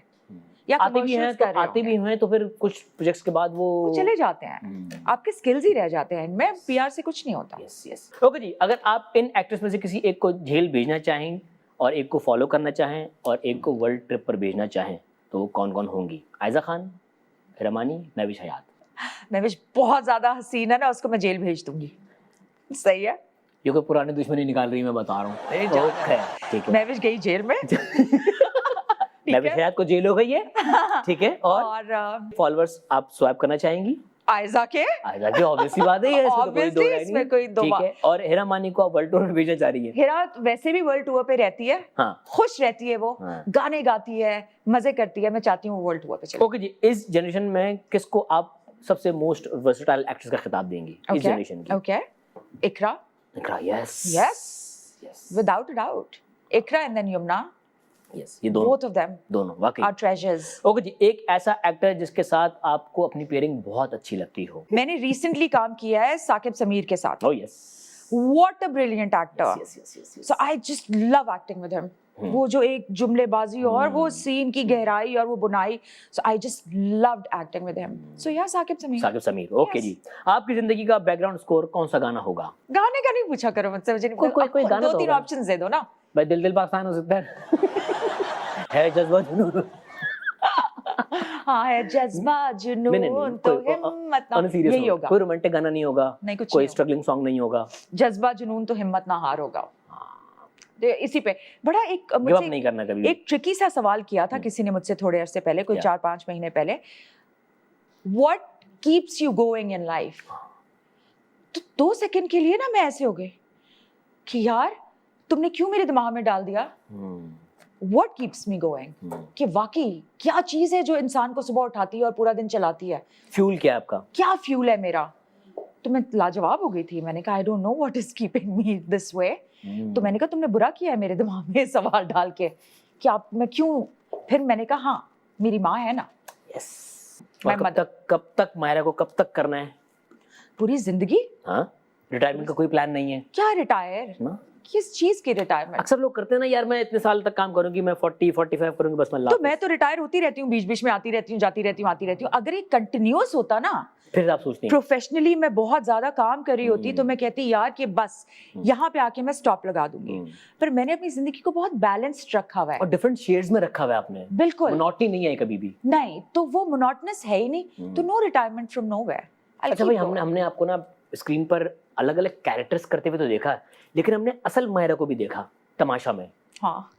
या आते भी हैं, तो आते भी हैं, तो फिर कुछ प्रोजेक्ट्स के बाद वो चले जाते हैं। आपके स्किल्स ही रह जाते हैं इनमें, पीआर से कुछ नहीं होता। Yes yes. ओके जी, अगर आप इन एक्टर्स में से किसी एक को जेल भेजना चाहें और एक को फॉलो करना चाहें और एक को वर्ल्ड ट्रिप पर भेजना चाहें, तो कौन कौन होंगी? आयजा खान, रमानी, महविश हयात। महविश बहुत ज्यादा हसीन है ना, उसको मैं जेल भेज दूंगी। सही है, ये कोई पुरानी दुश्मनी निकाल रही है, मैं बता रहा हूँ। ओके ठीक है। महविश गई जेल में। महविश हयात को जेल हो गई है, ठीक है। और फॉलोअर्स आप स्वैप करना चाहेंगी? आयजा के ऑब्वियसली बात है, ये इसमें कोई दो ठीक है। और हेरा मानी को आप वर्ल्ड टूर में भेजना चाह रही है? हेरा वैसे भी वर्ल्ड टूर पे रहती है, हाँ, खुश रहती है, वो हाँ, गाने गाती है, मजे करती है। मैं चाहती हूँ वर्ल्ड टूर पे चले। ओके जी, इस जनरेशन में किसको आप सबसे मोस्ट वर्सेटाइल एक्ट्रेस का खिताब देंगी इस जनरेशन की? Okay, Iqra. Iqra, yes yes yes, without a doubt. Iqra and then Yamuna, yes, ये दोनों, both of them दोनों वाकई are treasures। ओके जी, एक ऐसा एक्टर जिसके साथ आपको अपनी पेयरिंग बहुत अच्छी लगती हो? मैंने रिसेंटली काम किया है साकिब समीर के साथ। Oh yes, What a brilliant actor! Yes yes yes. So I just love acting with him. वो जो एक जुमलेबाजी और वो सीन की गहराई और वो बुनाई, so I just loved acting with him. So yeah, Saqib Sameer. Saqib Sameer, okay ji. आपकी जिंदगी का बैकग्राउंड स्कोर कौन सा गाना होगा? गाने का नहीं पूछा करो मुझसे, मुझे नहीं कोई गाना दो तो तीन होगा। ऑप्शंस दे दो ना। भाई दिल दिल पाकिस्तान हो सकता है जज्बा जुनून। हाँ, है जज्बा जुनून तो हिम्मत ना, यही होगा। कोई रोमांटिक गाना नहीं होगा, नहीं, कुछ कोई नहीं स्ट्रगलिंग सॉन्ग नहीं होगा। जज्बा जुनून तो हिम्मत ना हार होगा। तो इसी पे बड़ा एक गिव अप नहीं करना कभी। एक ट्रिकी सा सवाल किया था किसी ने मुझसे थोड़े अरसे पहले, कोई 4-5 महीने पहले, what keeps you going in life? तो 2 सेकंड के लिए ना मैं ऐसे हो गई कि यार तुमने क्यों मेरे दिमाग में डाल दिया व्हाट कीप्स मी गोइंग, कि वाकई क्या चीज है जो इंसान को सुबह उठाती है और पूरा दिन चलाती है। फ्यूल क्या है आपका? क्या फ्यूल है मेरा? तो मैं लाजवाब हो गई थी। मैंने कहा I don't know what is keeping me this way. तो मैंने कहा तुमने बुरा किया है मेरे दिमाग में सवाल डाल के कि आप मैं क्यों। फिर मैंने कहा हाँ मेरी माँ है ना। यस। मैं कब तक मायरा को कब तक करना है? पूरी जिंदगी। हाँ, रिटायरमेंट का कोई प्लान नहीं है? क्या रिटायर? किस चीज की रिटायरमेंट? अक्सर लोग करते हैं ना, यार मैं इतने साल तक काम करूंगी, मैं 40-45 करूंगी, बस मैं तो मैं तो रिटायर होती रहती हूँ, बीच बीच में आती रहती हूँ, जाती रहती हूँ, आती रहती हूँ। अगर ये कंटिन्यूअस होता ना फिर आप सोचती हैं प्रोफेशनली मैं बहुत ज्यादा काम कर रही होती तो मैं कहती यार कि बस यहाँ पे आके मैं स्टॉप लगा दूंगी, पर मैंने अपनी जिंदगी को बहुत बैलेंस्ड रखा हुआ है और डिफरेंट शेड्स में रखा हुआ है आपने, बिल्कुल मोनोटनी नहीं है कभी भी। नहीं, तो वो मोनोटनस है ही नहीं, तो नो रिटायरमेंट फ्रॉम नोवेयर। अच्छा भाई, हमने आपको ना स्क्रीन पर अलग अलग कैरेक्टर्स करते हुए तो देखा, लेकिन हमने असल मायरा को भी देखा तमाशा में। हाँ,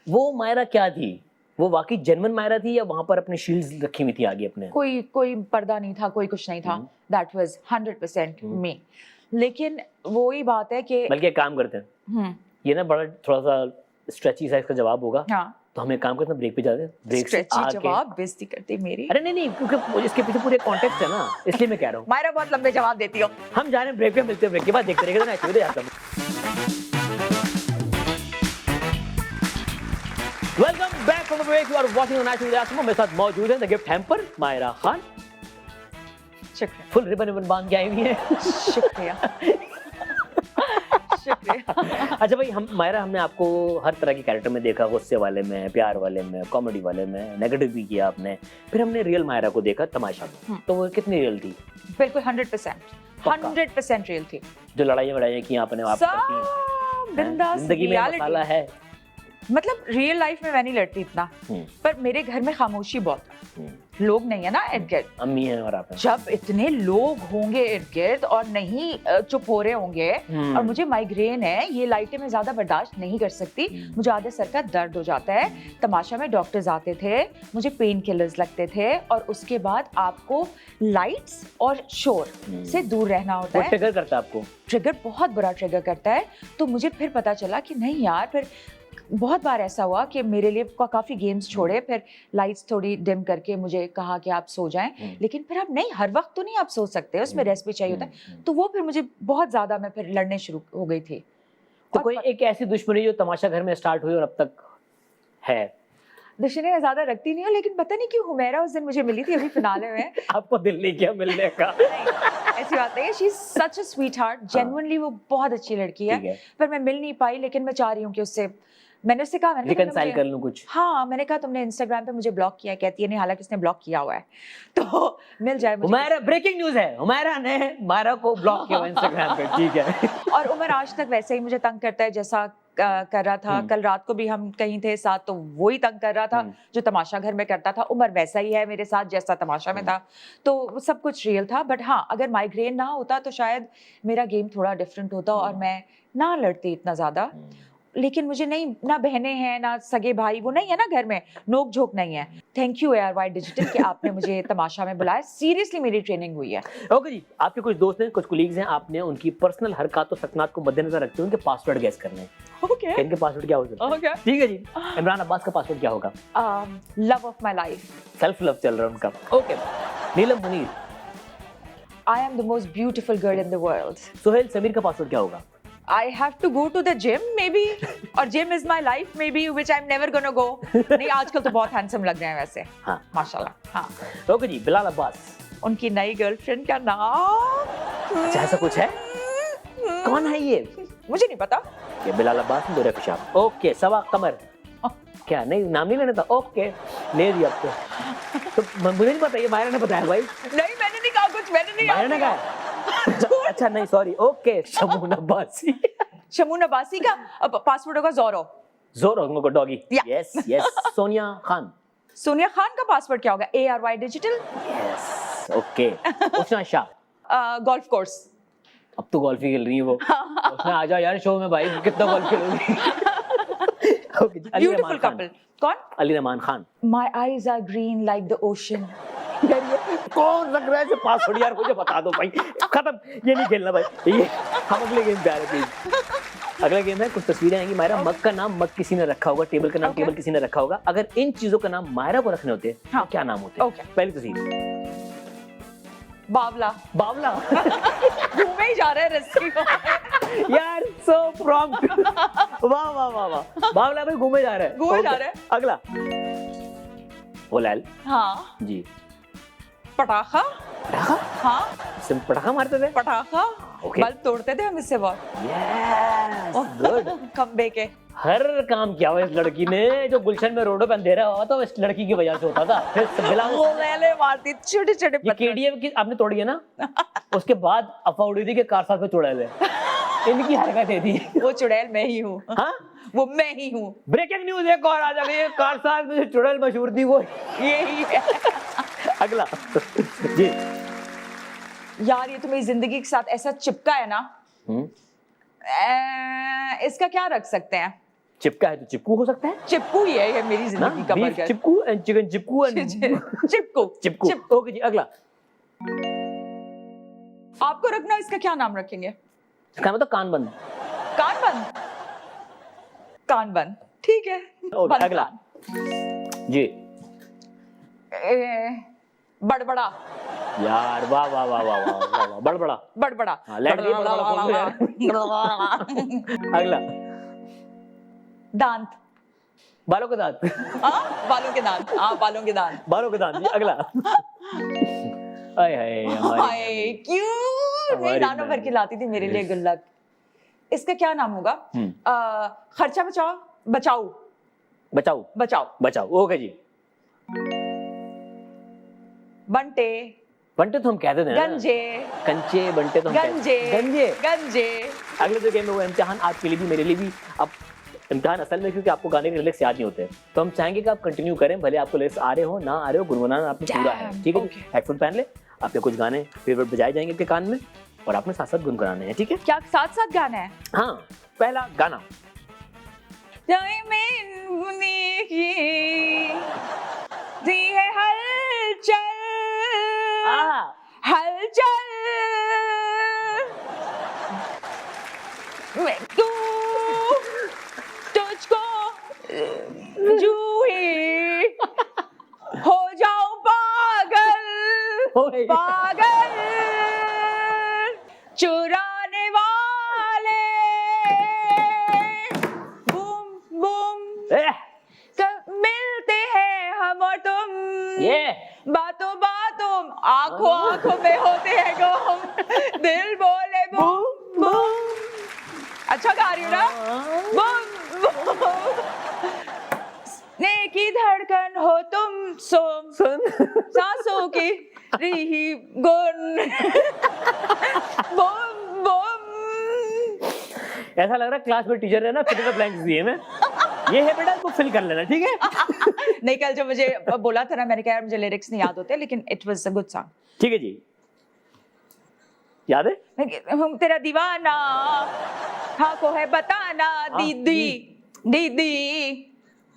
वो मायरा क्या थी? वो वाकई जेन्युइन मायरा थी या वहां पर अपनी शील्ड्स रखी हुई थी आगे अपने? कोई पर्दा नहीं था, कोई कुछ नहीं था, दैट वाज 100% मी। लेकिन वो ही बात है कि बल्कि एक काम करते हैं, ये ना बड़ा थोड़ा सा स्ट्रेची साइज का जवाब होगा, हाँ, तो हम एक काम करते हैं, ब्रेक पे जाते हैं, ब्रेक से स्ट्रेची आके। जवाब बेइज्जती करती मेरी। अरे नहीं, क्योंकि इसके पीछे पूरे कॉन्टेक्स्ट है ना, इसलिए मैं कह रहा हूँ। मायरा बहुत लंबे जवाब देती हो। हम जा रहे हैं ब्रेक पे, मिलते हैं ब्रेक के बाद, देखते रहेंगे ना एक्चुअली जाता हूँ। Welcome back from the break, you are watching the national Asmo. मेरे साथ मौजूद है the gift hamper Myra Khan. शुक्रिया, फुल रिबन बांध के आई हुई है। शुक्रिया, शुक्रिया। अच्छा भाई, हमने आपको हर तरह के कैरेक्टर में देखा, गुस्से वाले में, प्यार वाले में, कॉमेडी वाले में, नेगेटिव भी किया आपने, फिर हमने रियल मायरा को देखा तमाशा में। तो वो कितनी रियल थी? बिल्कुल 100% रियल थी। जो लड़ाइयाँ की आपने आप सब बिंदास जिंदगी में reality। मसाला है। मतलब रियल लाइफ में मैं नहीं लड़ती इतना, पर मेरे घर में खामोशी बहुत है, लोग नहीं है ना इर्द गिर्द। अम्मी है और आप हैं। जब इतने लोग होंगे इर्द गिर्द और नहीं चुप हो रहे होंगे, और मुझे माइग्रेन है, ये लाइटें मैं ज्यादा बर्दाश्त नहीं कर सकती, मुझे आधे सर का दर्द हो जाता है। तमाशा में डॉक्टर्स आते थे, मुझे पेन किलर्स लगते थे, और उसके बाद आपको लाइट्स और शोर से दूर रहना होता वो है। ट्रिगर करता है आपको? ट्रिगर बहुत बुरा ट्रिगर करता है। तो मुझे फिर पता चला कि नहीं यार, फिर बहुत बार ऐसा हुआ कि मेरे लिए काफी गेम्स छोड़े, फिर लाइट्स थोड़ी डिम करके मुझे कहा कि आप सो जाएं, लेकिन फिर अब नहीं, हर वक्त तो नहीं आप सो सकते, उसमें रेस्ट भी चाहिए होता है। तो वो फिर मुझे बहुत ज्यादा, मैं फिर लड़ने शुरू हो गई थी। तो कोई एक ऐसी दुश्मनी जो तमाशा घर में स्टार्ट हुई और अब तक है? दुश्मनी मैं ज्यादा रखती नहीं हूँ, लेकिन पता नहीं क्यों हुमैरा उस दिन मुझे मिली थी अभी फिनाले में। आपको दिल नहीं किया मिलने का? ऐसी बात नहीं है, she is such a sweet heart, genuinely वो बहुत अच्छी लड़की है, पर मैं मिल नहीं पाई। लेकिन मैं चाह रही हूँ कि उससे, मैंने उससे कहा, रिकंसाइल कर लूं कुछ। हाँ, मैंने कहा तुमने इंस्टाग्राम पे मुझे ब्लॉक किया, कहती है नहीं, हालांकि उसने ब्लॉक किया हुआ है, तो मिल जाए मुझे। हुमैरा, ब्रेकिंग न्यूज है, हुमैरा ने मायरा को ब्लॉक किया इंस्टाग्राम पे, ठीक है। और उमर आज तक वैसे ही मुझे तंग करता है जैसा कर रहा था। कल रात को भी हम कहीं थे साथ, तो वो ही तंग कर रहा था जो तमाशा घर में करता था। उमर वैसा ही है मेरे साथ जैसा तमाशा में था, तो सब कुछ रियल था। बट हाँ, अगर माइग्रेन ना होता तो शायद मेरा गेम थोड़ा डिफरेंट होता और मैं ना लड़ती इतना ज्यादा। लेकिन मुझे नहीं, ना बहनें हैं ना सगे भाई, वो नहीं है ना घर में, नोक झोंक नहीं है। थैंक यू ARY डिजिटल कि आपने मुझे तमाशा में बुलाया, सीरियसली मेरी ट्रेनिंग हुई है। ओके जी, आपके कुछ दोस्त हैं, कुछ कोलीग्स हैं, आपने उनकी पर्सनल हरकतों सकनात को मद्देनजर रखते हुए उनके पासवर्ड गैस करने हैं। ओके, इनके पासवर्ड क्या हो सकता है? ओके, ठीक है जी। इमरान अब्बास का पासवर्ड क्या होगा? Love of my life. Self love चल रहा है उनका। Okay. Neelam Muneer. I am the most beautiful girl in the world. Suhail Sameer का पासवर्ड क्या होगा? I have to go to the gym maybe, और gym is my life maybe, which I'm never gonna go। नहीं, आजकल तो बहुत हैंडसम लग रहे हैं वैसे। हाँ, माशाल्लाह। हाँ, ओके जी। बिलाल अब्बास। उनकी नई गर्लफ्रेंड का नाम, अच्छा, ऐसा कुछ है? कौन है ये? मुझे नहीं पता। ये बिलाल अब्बास और फिशाब। ओके। सवा कमर। क्या नहीं, नाम नहीं लेना था? ओके, ले दिया आपको। तो मुझे नहीं पता, ये मायरा ने बताया भाई। नहीं, मैंने नहीं कहा कुछ, मैंने नहीं। मायरा ने कहा? अच्छा नहीं, सॉरी। ओके। शमून अब्बासी। शमून अब्बासी का पासवर्ड होगा Zorro. Zorro doggy. Yes yes. Sonia Khan. Sonia Khan का पासवर्ड क्या होगा? ARY digital. Yes. Okay. Usna Shah. Golf course. अब तो गोल्फ ही खेल रही है वो। उसने आ जाओ यार शो में भाई, कितना गोल्फ खेलोगी। ओके। Beautiful couple. कौन? Ali Rahman Khan. My eyes are green like the ocean। कौन लग रहा है पासवर्ड यार, मुझे बता दो भाई। खत्म, ये नहीं खेलना भाई। ये हम अगले गेम पे आ रहे हैं। अगला गेम है, कुछ तस्वीरें आएंगी। मायरा, मग का नाम मग किसी ने रखा होगा, टेबल का नाम टेबल किसी ने रखा होगा। अगर इन चीजों का नाम मायरा को रखने होते तो क्या नाम होते? पहली तस्वीर, बावला। बावला। घूमे ही जा रहे हैं रस्सी यार, सो प्रॉम्प्ट। वाह वाह वाह वाह। बावला भाई घूमे जा रहे हैं, घूमे जा रहे हैं। अगला, ओलाल। हाँ जी। पटाखा। पटाखा? हाँ, सिम पटाखा मारते थे? पटाखा। Okay. बल्ब तोड़ते थे हम इससे बहुत। Yes, good. खंबे के। हर काम किया हुआ इस लड़की ने। जो गुलशन में रोडों पे अंधेरा हुआ तो इस लड़की की वजह से होता था। फिर वो मैंने मारती छोटे-छोटे ये पत्थर। केडीएम की आपने तोड़ी है ना, उसके बाद अफवाह उड़ी थी कि कारसाज पे चुड़ैल है। इनकी हरकतें थी। वो चुड़ैल मैं ही हूँ। हाँ, वो मैं ही हूँ। ब्रेकिंग न्यूज एक और आ जा गई है। कारसाज में जो चुड़ैल मशहूर थी वो यही है। अगला जी। यार ये तो मेरी जिंदगी के साथ ऐसा चिपका है ना, इसका क्या रख सकते हैं? चिपका है तो चिपकू हो सकता है चिपकू ही है ये मेरी ना, जिंदगी का बीफ बर्गर। चिपकू एंड चिकन चिपकू एंड चिपकू। चिपकू। ओके जी, अगला। आपको रखना, इसका क्या नाम रखेंगे? इसका मतलब कान बंद। कान बंद। कान बंद, ठीक है। ओके, बंद अगला कान। जी। बड़बड़ा। यार वाह वाह वाह वाह वाह वाह वाह, बड़बड़ा। बड़बड़ा। हाँ, लैंड भी बड़बड़ा बोल दो यार। अगला, दांत। बालों के दांत। हाँ, बालों के दांत। हाँ, बालों के दांत। बालों के दांत जी। अगला, हाय हाय हाय, क्यों मेरी नानो भर के लाती थी मेरे लिए गुल्लक। इसका क्या नाम होगा? खर्चा बचाओ, बचाओ, बचाओ बचाओ, बचाओ। ओके जी। बंटे। बंटे तो हम कहते थे ना। गंजे। कंचे बंटे तो हम गंजे। गंजे। गंजे। अगले जो गेम है वो इम्तिहान, आपके लिए भी मेरे लिए भी। अब इम्तिहान असल में क्योंकि आपको गाने के लिरिक्स याद नहीं होते, तो हम चाहेंगे कि आप कंटिन्यू करें, भले आपको लिरिक्स आ रहे हो ना आ रहे हो, गुनगुनाना आपने पूरा है, ठीक है? हेडफोन पहन ले, आपके कुछ गाने फेवरेट बजाए जाएंगे आपके कान में और आपने साथ साथ गुनगुनाने हैं, ठीक है? क्या साथ साथ गाना है? हाँ, पहला गाना। हलचल मैं तू तुझको जूही हो जाऊं पागल पागल चुराने वाले बूम बूम कब मिलते हैं हम और तुम बातों बातों आंखों आंखों में होते हैं गुम दिल बोले बूम बूम। अच्छा गा रही हूँ ना? बूम बूम ने की धड़कन हो तुम सुन सांसों की रही गुन बूम बूम। ऐसा लग रहा है क्लास में टीचर ने ना फिट द ब्लैंक्स दिए में, ये है बेटा इसको फिल कर लेना, ठीक है? नहीं, कल जो मुझे बोला था ना, मैंने कहा मुझे लिरिक्स नहीं याद होते, लेकिन it was a good song. ठीक है जी, याद है? हम तेरा दीवाना हाँ को है बताना दीदी दीदी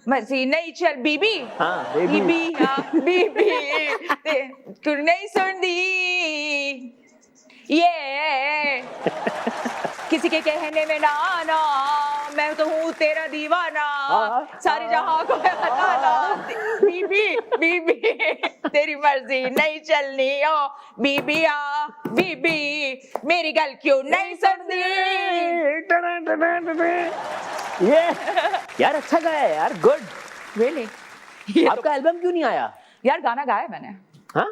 मसी नहीं चल बीबी हाँ बीबी हाँ बीबी तू नहीं सुन दी ये किसी के कहने में ना आना मैं तो हूँ तेरा दीवाना सारे जहां को मैं बताना बीबी बीबी तेरी मर्जी नहीं चलनी ओ बीबी आ बीबी मेरी गल क्यों नहीं सुनती। ये यार अच्छा गाया है यार, गुड। रियली आपका एल्बम क्यों नहीं आया? यार गाना गाया मैंने, हाँ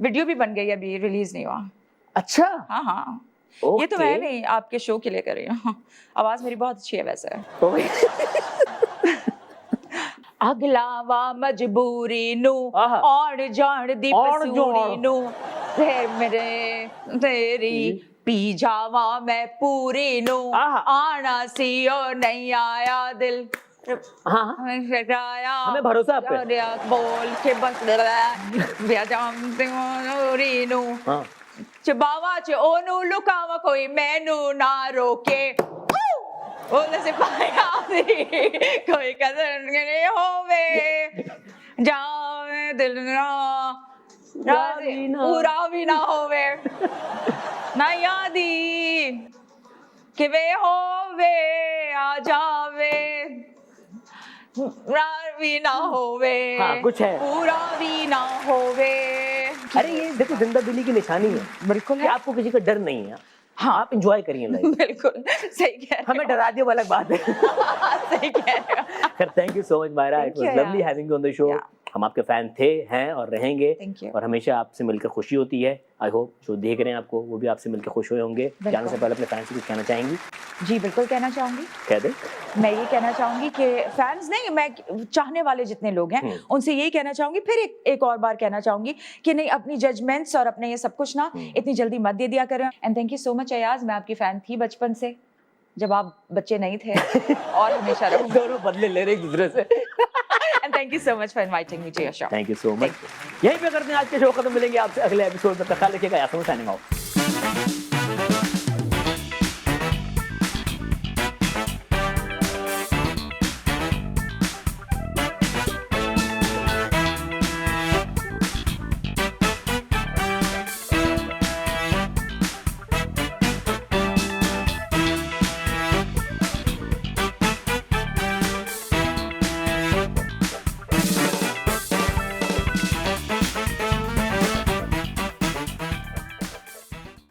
वीडियो भी बन गई, अभी रिलीज नहीं हुआ। अच्छा हाँ हाँ okay. ये तो मैं नहीं आपके शो के लिए कर रही हूँ। आवाज मेरी बहुत अच्छी है वैसे। अगलावा मजबूरी नू और जान दी पसूरी नू फिर मेरे तेरी पी जावा मैं पूरी नू आना सी और नहीं आया दिल हाँ हमें भरोसा आप पे। बोल के बस रीनू चबावा च ओनू लुकावा कोई मैनू ना रोके बोले से पाया कोई कदर नहीं होवे जावे दिल ना पूरा भी ना होवे ना यादी कि वे होवे आ जावे भी ना होवे हाँ, कुछ है पूरा भी ना होवे। अरे ये देखो जिंदा दिली की निशानी है बिल्कुल कि आपको किसी का डर नहीं है। हाँ आप एंजॉय करिए लाइफ। बिल्कुल सही कह रहे हो। हमें डरा दिया वो अलग बात है। सही कह रहे हो। Thank you so much Maira, it was lovely having you on the show. हम आपके फैन थे, हैं और रहेंगे, Thank you. और हमेशा आपसे मिलकर खुशी होती है। आई होप जो देख रहे हैं आपको वो भी आपसे मिलकर खुश हुए होंगे। जाने से पहले अपने फैन से कुछ कहना चाहेंगी? जी बिल्कुल कहना चाहूंगी। कह दें। मैं ये कहना चाहूंगी कि फैंस नहीं, मैं चाहने वाले जितने लोग हैं उनसे यही कहना चाहूंगी, फिर एक और बार कहना चाहूंगी कि नहीं, अपनी जजमेंट्स और अपने ये सब कुछ ना इतनी जल्दी मत दे दिया करें। And thank you so much Ayaz, मैं आपकी फैन थी बचपन से, जब आप बच्चे नहीं थे, और हमेशा रहूंगी। दोनों बदले ले रहे एक दूसरे से। And thank you so much for inviting me to your show. Thank you so much. यहीं पे करते हैं आज के शो खत्म, मिलेंगे आपसे अगले एपिसोड में। तक ख्याल रखिएगा। Signing off.